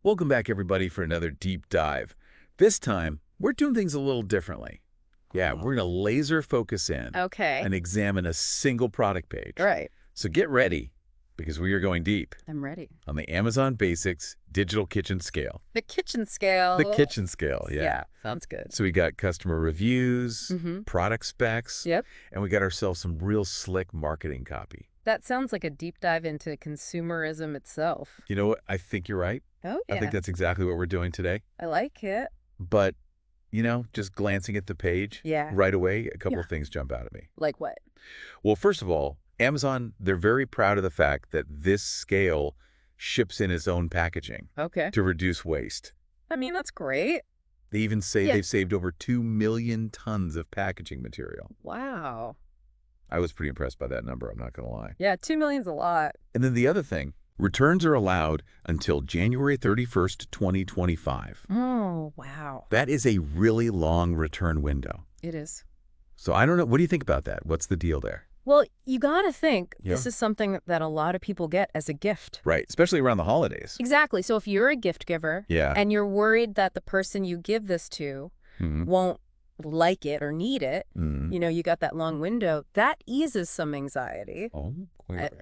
Welcome back, everybody, for another deep dive. This time, we're doing things a little differently. Yeah, we're going to laser focus in Okay. and examine a single product page. Right. So get ready, because we are going deep I'm ready. on the Amazon Basics Digital Kitchen Scale. The kitchen scale. The kitchen scale, yeah. Yeah, sounds good. So we got customer reviews, product specs, Yep. and we got ourselves some real slick marketing copy. That sounds like a deep dive into consumerism itself. You know what? I think you're right. Oh, yeah. I think that's exactly what we're doing today. I like it. But, just glancing at the page, Yeah. right away, a couple Yeah. of things jump out at me. Like what? Well, first of all, Amazon, they're very proud of the fact that this scale ships in its own packaging Okay. to reduce waste. I mean, that's great. They even say Yeah. they've saved over 2 million tons of packaging material. Wow. I was pretty impressed by that number, I'm not going to lie. Yeah, 2 million's a lot. And then the other thing, returns are allowed until January 31st, 2025. Oh, wow. That is a really long return window. It is. So I don't know. What do you think about that? What's the deal there? Well, you gotta think this Yeah. is something that a lot of people get as a gift. Right, especially around the holidays. Exactly. So if you're a gift giver Yeah. and you're worried that the person you give this to Mhm. won't like it or need it, Mhm. you got that long window, that eases some anxiety. Oh,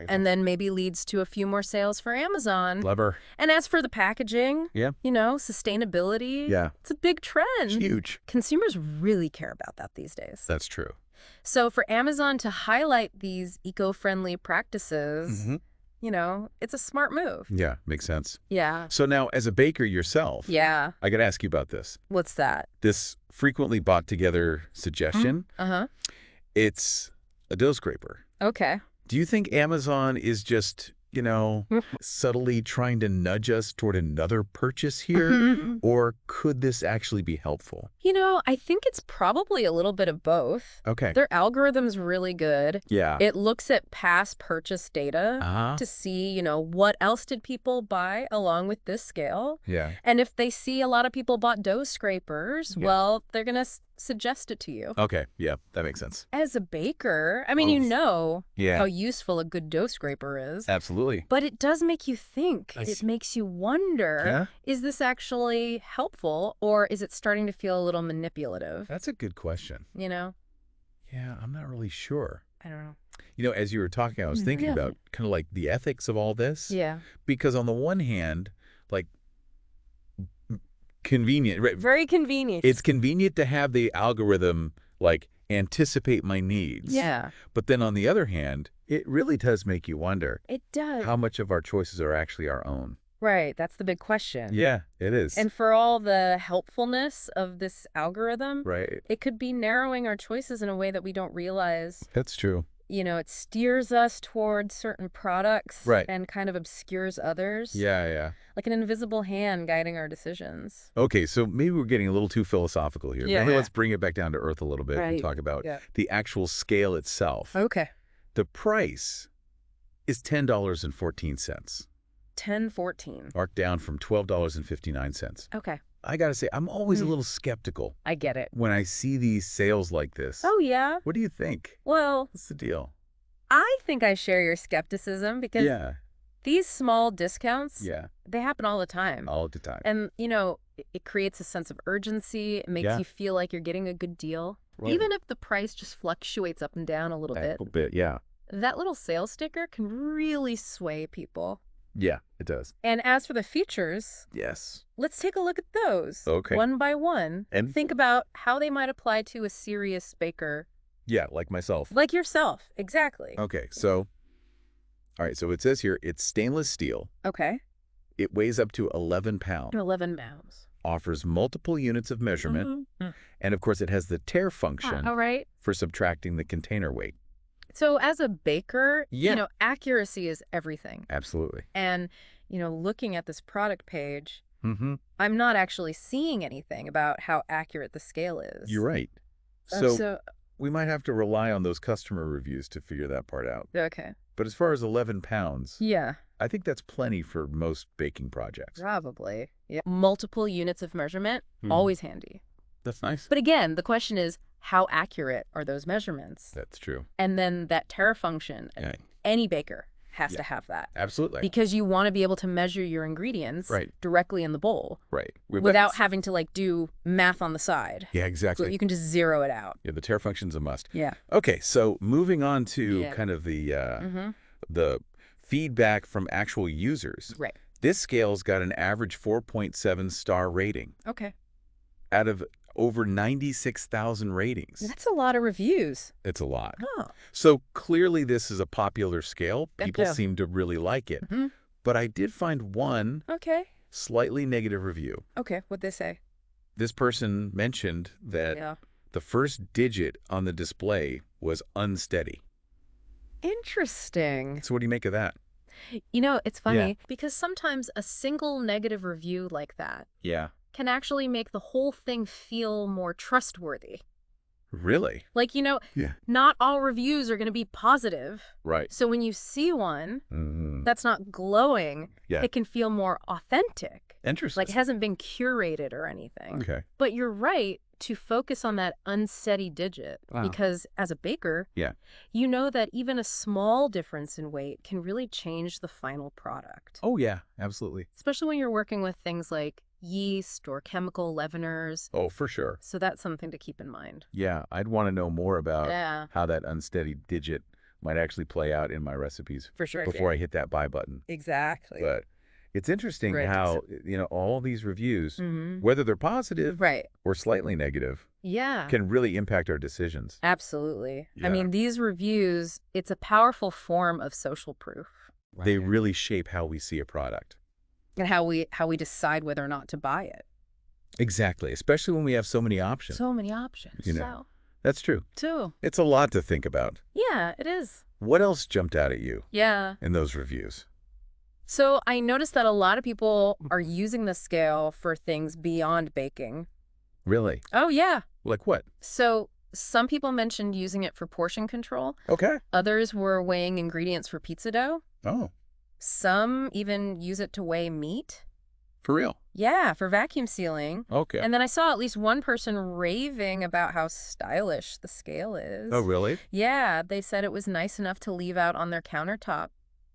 And then maybe leads to a few more sales for Amazon. clever. And as for the packaging, Yeah. sustainability, Yeah. it's a big trend. It's huge. Consumers really care about that these days. That's true. So for Amazon to highlight these eco-friendly practices, Mm-hmm. it's a smart move. Yeah, makes sense. Yeah. So now, as a baker yourself, Yeah. I got to ask you about this. What's that? This frequently bought together suggestion, Uh-huh. it's a dough scraper. Okay. Do you think Amazon is just, subtly trying to nudge us toward another purchase here? Or could this actually be helpful? I think it's probably a little bit of both. Okay. Their algorithm's really good. Yeah. It looks at past purchase data Uh-huh. to see, what else did people buy along with this scale. Yeah. And if they see a lot of people bought dough scrapers, Yeah. well, they're going to suggest it to you. Okay. Yeah, that makes sense. As a baker, I mean, Yeah. how useful a good dough scraper is. Absolutely. But it does make you think. I It see. makes you wonder, Yeah. is this actually helpful or is it starting to feel a little manipulative? That's a good question. Yeah, I'm not really sure. I don't know. As you were talking, I was thinking Yeah. about kind of like the ethics of all this. Yeah. Because on the one hand, like, convenient, right? Very convenient. It's convenient to have the algorithm, like, anticipate my needs. Yeah. But then on the other hand, it really does make you wonder It does. how much of our choices are actually our own. Right. That's the big question. Yeah, it is. And for all the helpfulness of this algorithm, Right. it could be narrowing our choices in a way that we don't realize. That's true. It steers us towards certain products Right. and kind of obscures others. Yeah. Like an invisible hand guiding our decisions. Okay, so maybe we're getting a little too philosophical here. Yeah. Maybe let's bring it back down to earth a little bit and Right. talk about Yeah. the actual scale itself. Okay. The price is $10.14, 10-14. marked down from $12.59. Okay. I got to say, I'm always a little skeptical I get it. when I see these sales like this. Oh, yeah. What do you think? Well, What's the deal? I think I share your skepticism because Yeah, these small discounts, yeah, they happen all the time. all the time. And, it creates a sense of urgency. It makes Yeah. you feel like you're getting a good deal. Right. Even if the price just fluctuates up and down a little A bit. little bit, yeah. That little sales sticker can really sway people. Yeah, it does. And as for the features, Yes. let's take a look at those. Okay. One by one. And- think about how they might apply to a serious baker Yeah, like myself. like yourself. Exactly. Okay, so, all right, so it says here, it's stainless steel. Okay. It weighs up to 11 pounds, 11 pounds. offers multiple units of measurement, and of course it has the tare function All right. for subtracting the container weight. So as a baker, Yeah. accuracy is everything. Absolutely. And, looking at this product page, Mm-hmm. I'm not actually seeing anything about how accurate the scale is. You're right. Oh, So we might have to rely on those customer reviews to figure that part out. okay. But as far as 11 pounds, Yeah, I think that's plenty for most baking projects. probably. Yeah. Multiple units of measurement, Mhm. always handy. That's nice. But again, the question is, how accurate are those measurements? That's true. And then that tare function, Yeah. any baker has to have that. Absolutely. Because you want to be able to measure your ingredients Right. directly in the bowl Right. without having to like do math on the side. Yeah, So exactly. you can just zero it out. Yeah, the tare function's a must. Yeah. Okay, so moving on to Yeah. kind of Mm-hmm. the feedback from actual users. Right. This scale's got an average 4.7 star rating Okay. out of over 96,000 ratings. That's a lot of reviews. It's a lot. Oh. So clearly this is a popular scale. People Yeah. seem to really like it. Mhm. But I did find one Okay. slightly negative review. Okay. What'd they say? This person mentioned that Yeah. the first digit on the display was unsteady. Interesting. So what do you make of that? You know, it's funny Yeah. because sometimes a single negative review like that Yeah. can actually make the whole thing feel more trustworthy. Really? Like, you know, Yeah. not all reviews are going to be positive. Right. So when you see one Mm-hmm. that's not glowing, Yeah. it can feel more authentic. Interesting. Like it hasn't been curated or anything. Okay. But you're right to focus on that unsteady digit Wow. because as a baker, Yeah. you know that even a small difference in weight can really change the final product. Oh, yeah. Absolutely. Especially when you're working with things like yeast or chemical leaveners. Oh, for sure. So that's something to keep in mind. Yeah. I'd want to know more about Yeah, how that unsteady digit might actually play out in my recipes for sure. before I hit that buy button. Exactly. But it's interesting Right. how, all these reviews, Mm-hmm. whether they're positive Right. or slightly negative, Yeah. can really impact our decisions. Absolutely. Yeah. I mean, these reviews, it's a powerful form of social proof. They really shape how we see a product. And how we decide whether or not to buy it. Exactly. Especially when we have so many options. So many options. You know. That's true. Too. It's a lot to think about. Yeah, it is. What else jumped out at you Yeah. in those reviews? So I noticed that a lot of people are using the scale for things beyond baking. Really? Oh, yeah. Like what? So some people mentioned using it for portion control. Okay. Others were weighing ingredients for pizza dough. Oh, Some even use it to weigh meat. for real? Yeah, for vacuum sealing. Okay. And then I saw at least one person raving about how stylish the scale is. Oh, really? Yeah, they said it was nice enough to leave out on their countertop.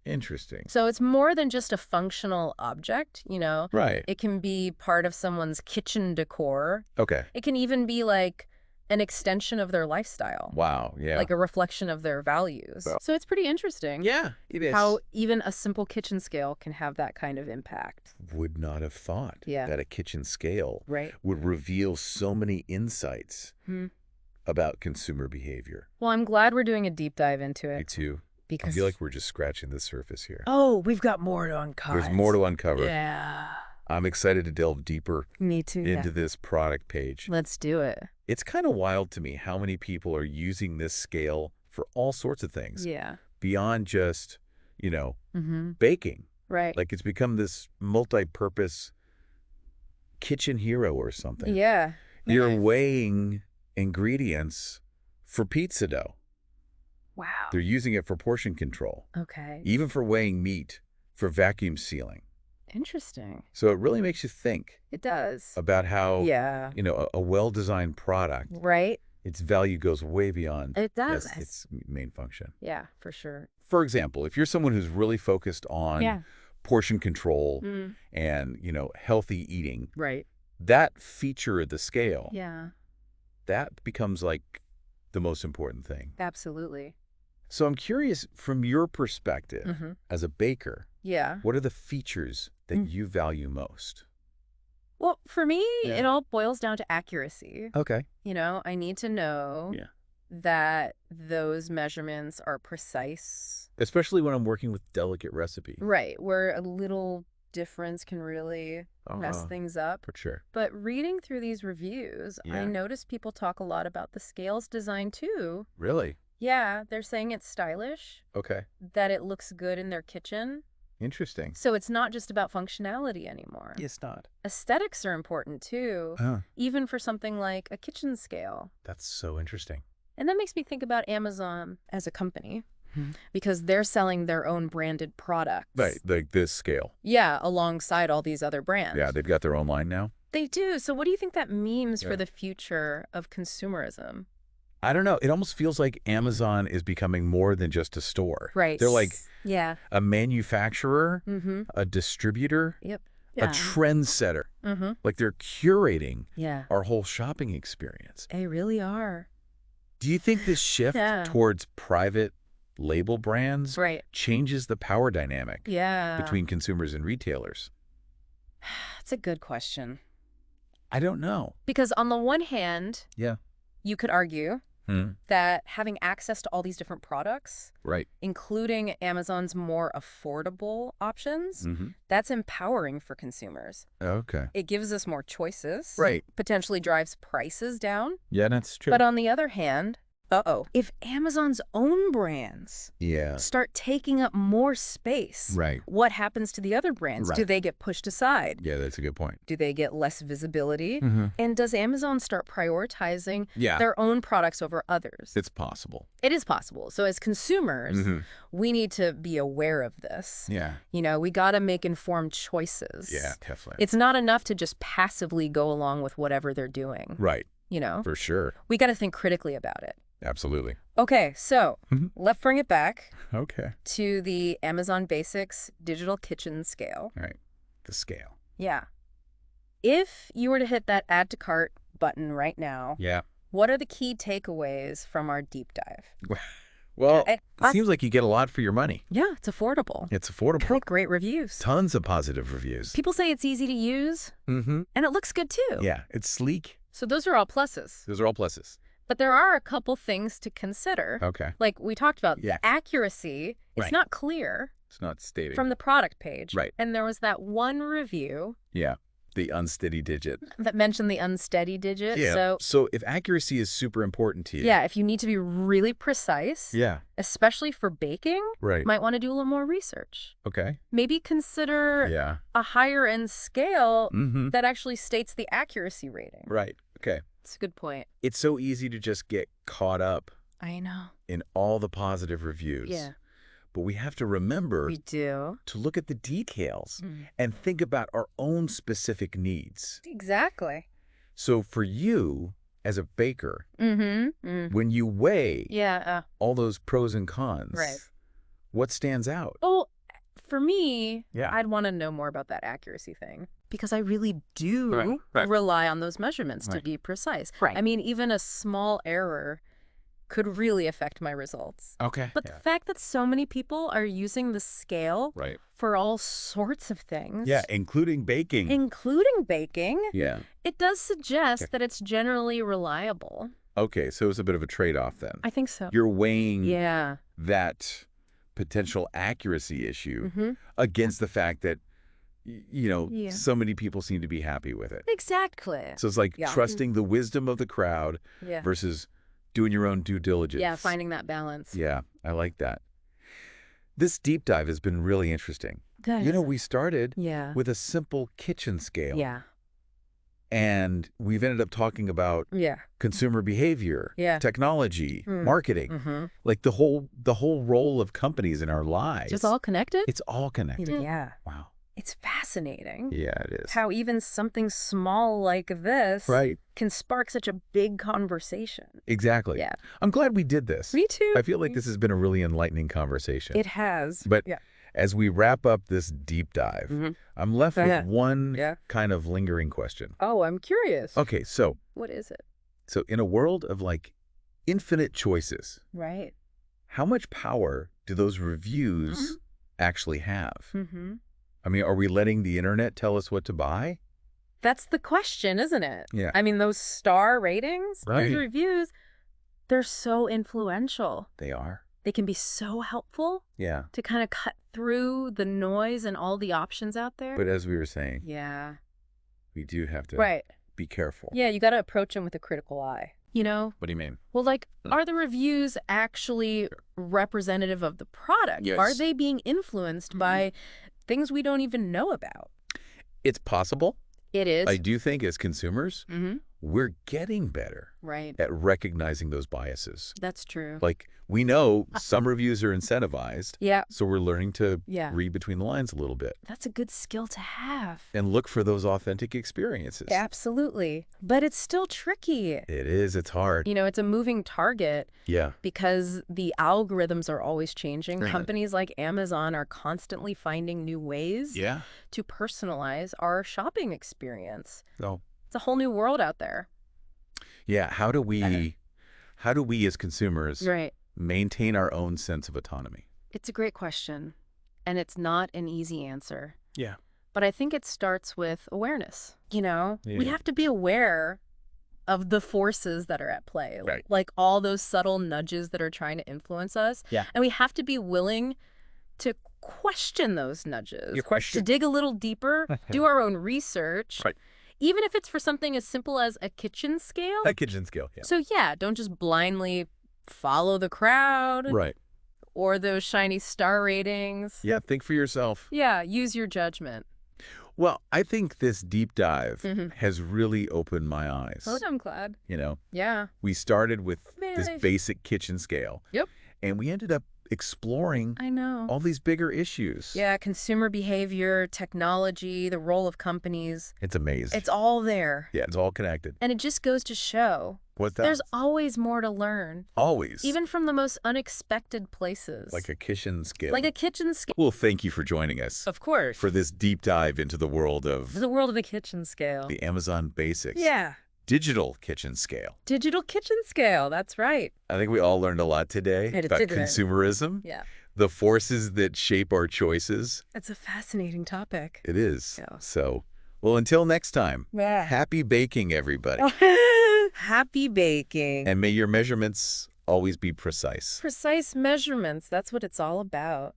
Interesting. So it's more than just a functional object, you know. Right. It can be part of someone's kitchen decor. Okay. It can even be like an extension of their lifestyle. Wow. Yeah. Like a reflection of their values. Well- So it's pretty interesting. Yeah, it is. How even a simple kitchen scale can have that kind of impact. Would not have thought Yeah. that a kitchen scale Right. would reveal so many insights Hmm. about consumer behavior. Well, I'm glad we're doing a deep dive into Me it. too. I Because feel like we're just scratching the surface here. oh, we've got more to uncover. There's more to uncover. Yeah. I'm excited to delve deeper Me too. into this product page. Let's do it. It's kind of wild to me how many people are using this scale for all sorts of things Yeah. beyond just, Mm-hmm. baking. Right. Like it's become this multi-purpose kitchen hero or something. Yeah. You're weighing ingredients for pizza dough. Wow. They're using it for portion control, Okay. even for weighing meat, for vacuum sealing. Interesting. So it really makes you think It does. about how, Yeah. a well-designed product, Right. its value goes way beyond It does. just its main function. Yeah, for sure. For example, if you're someone who's really focused on Yeah. portion control Mm. and, healthy eating, Right. that feature of the scale, Yeah. that becomes like the most important thing. Absolutely. So I'm curious, from your perspective Mm-hmm. as a baker, Yeah. what are the features that Mm. you value most? Well, for me, Yeah. it all boils down to accuracy. Okay. I need to know Yeah. that those measurements are precise. Especially when I'm working with delicate recipe. Right. Where a little difference can really mess Uh-huh. things up. For sure. But reading through these reviews, Yeah. I noticed people talk a lot about the scale's design too. Really? Yeah, they're saying it's stylish, Okay. that it looks good in their kitchen. Interesting. So it's not just about functionality anymore. It's not. Aesthetics are important too, even for something like a kitchen scale. That's so interesting. And that makes me think about Amazon as a company Mhm. because they're selling their own branded products. Right. Like this scale. Yeah, alongside all these other brands. Yeah. They've got their own line now. They do. So what do you think that means Yeah. for the future of consumerism? I don't know. It almost feels like Amazon is becoming more than just a store. Right. They're like Yeah. a manufacturer, Mm-hmm. a distributor, Yep. a trendsetter. Mm-hmm. Like they're curating Yeah. our whole shopping experience. They really are. Do you think this shift Yeah. towards private label brands Right. changes the power dynamic Yeah. between consumers and retailers? That's a good question. I don't know. Because on the one hand, Yeah. you could argue that having access to all these different products, Right. including Amazon's more affordable options, Mm-hmm. that's empowering for consumers. Okay. It gives us more choices. Right. Potentially drives prices down. Yeah, that's true. But on the other hand, if Amazon's own brands yeah. start taking up more space, Right. what happens to the other brands? Do Right. they get pushed aside? Yeah, that's a good point. Do they get less visibility? Mm-hmm. And does Amazon start prioritizing Yeah. their own products over others? It's possible. It is possible. So as consumers, we need to be aware of this. Yeah. You know, we got to make informed choices. Yeah, definitely. It's not enough to just passively go along with whatever they're doing. Right. You know, For sure. we got to think critically about it. Absolutely. Okay, so Mhm. let's bring it back Okay. to the Amazon Basics digital kitchen scale. All right. The scale. Yeah. If you were to hit that add to cart button right now, Yeah. what are the key takeaways from our deep dive? Well, I- it seems like you get a lot for your money. Yeah, it's affordable. It's affordable. Got great reviews. Tons of positive reviews. People say it's easy to use, Mm-hmm. and it looks good too. Yeah. It's sleek. So those are all pluses. Those are all pluses. But there are a couple things to consider. Okay. Like we talked about, Yeah. the accuracy. It's Right. not clear It's not stating. from the product page. Right. And there was that one review Yeah. The unsteady digit. that mentioned the unsteady digit. Yeah. So, So if accuracy is super important to you. yeah, if you need to be really precise, Yeah. especially for baking, Right. might want to do a little more research. Okay. Maybe consider Yeah. a higher end scale Mm-hmm. that actually states the accuracy rating. Right. Okay. It's a good point. It's so easy to just get caught up I know. in all the positive reviews. Yeah. But we have to remember We do. to look at the details Mm. and think about our own specific needs. Exactly. So for you as a baker, Mm-hmm. when you weigh Yeah. all those pros and cons, Right. what stands out? Oh, for me, Yeah. I'd want to know more about that accuracy thing because I really do Right. rely on those measurements to Right. be precise. Right. I mean, even a small error could really affect my results. Okay. But the fact that so many people are using the scale Right. for all sorts of things, Yeah, including baking. including baking, Yeah. it does suggest Okay. that it's generally reliable. Okay, so it's a bit of a trade-off then. I think so. You're weighing Yeah. that potential accuracy issue Mm-hmm. against the fact that, Yeah. so many people seem to be happy with it. Exactly. So it's like Yeah. trusting the wisdom of the crowd Yeah. versus doing your own due diligence. Yeah, finding that balance. Yeah, I like that. This deep dive has been really interesting. Good. We started Yeah. with a simple kitchen scale. Yeah. And we've ended up talking about Yeah. consumer behavior, Yeah. technology, Mm. marketing, Mm-hmm. like the whole role of companies in our lives. Just all connected? It's all connected. Yeah. Wow. It's fascinating Yeah, it is. how even something small like this Right. can spark such a big conversation. Exactly. Yeah. I'm glad we did this. Me too. I feel like this has been a really enlightening conversation. It has. But yeah. as we wrap up this deep dive, Mhm. I'm left with Yeah. one Yeah. kind of lingering question. Oh, I'm curious. Okay, so What is it? in a world of like infinite choices, Right. how much power do those reviews actually have? Mm-hmm. I mean, are we letting the internet tell us what to buy? That's the question, isn't it? Yeah. I mean, those star ratings, Right. those reviews, they're so influential. They are. They can be so helpful Yeah. to kind of cut through the noise and all the options out there. But as we were saying, Yeah. we do have to Right. be careful. Yeah, you got to approach them with a critical eye. You know? What do you mean? Well, like, are the reviews actually representative of the product? Yes. Are they being influenced by things we don't even know about? It's possible. It is. I do think as consumers, Mm-hmm. we're getting better Right. at recognizing those biases. That's true. Like, we know some reviews are incentivized, Yeah. so we're learning to Yeah. read between the lines a little bit That's a good skill to have. and look for those authentic experiences. Absolutely. But it's still tricky. It is. It's hard. You know, it's a moving target Yeah. because the algorithms are always changing. Right. Companies like Amazon are constantly finding new ways Yeah. to personalize our shopping experience. So, It's a whole new world out there. yeah, how do we as consumers Right. maintain our own sense of autonomy? It's a great question, and it's not an easy answer. Yeah. But I think it starts with awareness. You know, we Yeah. have to be aware of the forces that are at play, Right. like all those subtle nudges that are trying to influence us. Yeah. And we have to be willing to question those nudges, You question. to dig a little deeper, do our own research, Right. even if it's for something as simple as a kitchen scale. A kitchen scale. Yeah. So yeah, don't just blindly follow the crowd Right. or those shiny star ratings. Yeah. Think for yourself. Yeah, use your judgment. Well, I think this deep dive Mhm. has really opened my eyes. Oh, I'm glad. You know, Yeah. we started with this Man, basic kitchen scale. Yep. And we ended up exploring I know. all these bigger issues. Yeah, consumer behavior, technology, the role of companies. It's amazing. It's all there. Yeah, it's all connected. And it just goes to show What's that? there's always more to learn, Always. even from the most unexpected places. like a kitchen scale. Like a kitchen scale. Well, thank you for joining us Of course. for this deep dive into the world of the world of the kitchen scale. the Amazon Basics. Yeah. Digital kitchen scale. Digital kitchen scale. That's right. I think we all learned a lot today I did about too. consumerism, Yeah. the forces that shape our choices. It's a fascinating topic. It is. Yeah. So, well, until next time, Yeah. happy baking, everybody. Happy baking. And may your measurements always be precise. Precise measurements. That's what it's all about.